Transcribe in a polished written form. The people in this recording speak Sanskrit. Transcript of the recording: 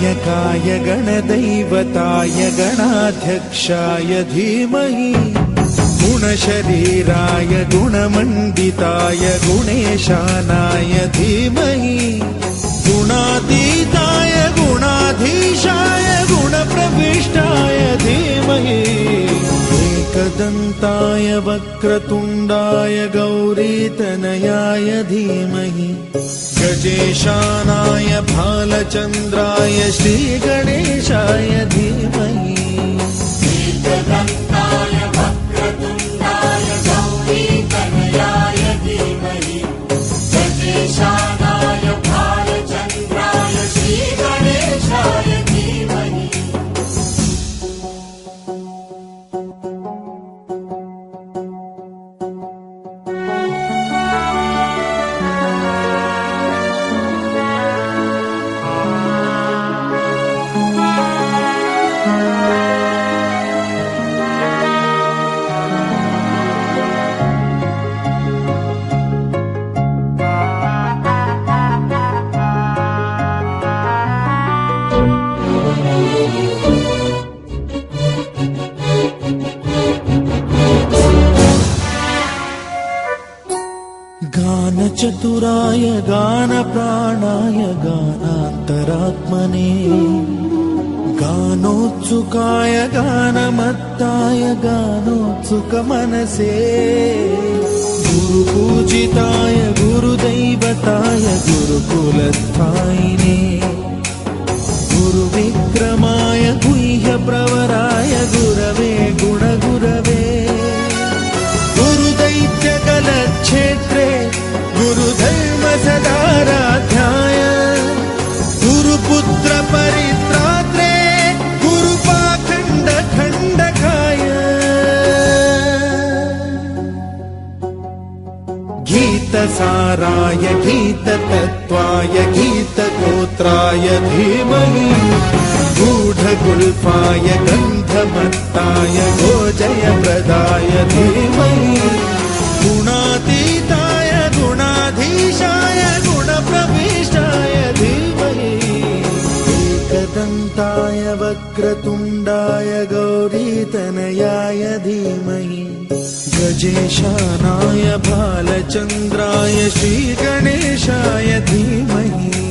गणनायकाय गणदैवताय गणाध्यक्षाय धीमहि गुणशरीराय गुणमण्डिताय गुणेशानाय धीमहि गुणातीताय गुणाधीशाय गुणप्रविष्टाय धीमहि एकदन्ताय वक्रतुण्डाय गौरीतनयाय धीमहि गजेशानाय भालचन्द्राय श्रीगणेशाय धीमहि एकदन्ताय वक्रतुण्डाय गौरीतनयाय धीमहि गजेशानाय भालचन्द्राय श्रीगणेशाय धीमहि गानचतुराय गानप्राणाय गानान्तरात्मने गानोत्सुकाय गानमत्ताय गानोत्सुकमनसे गुरुपूजिताय गुरुदैवताय गुरुकुलस्थायिने गुरुविक्रमाय गुह्यप्रवराय गुरवे गुणगुरवे गुरुदैत्यकलक्षेत्रे गुरुधर्म सदाराध्याय गुरुपुत्र परित्रात्रे गुरुपाखण्ड खण्डकाय गीतसाराय गीततत्त्वाय गीतगोत्राय धीमहि गूढगुल्फाय गन्धमत्ताय गोजयप्रदाय धीमहि गुणातीताय गुणाधीशाय गुणप्रविष्टाय धीमहि एकदन्ताय वक्रतुण्डाय गौरीतनयाय धीमहि गजेशानाय भालचन्द्राय श्रीगणेशाय धीमहि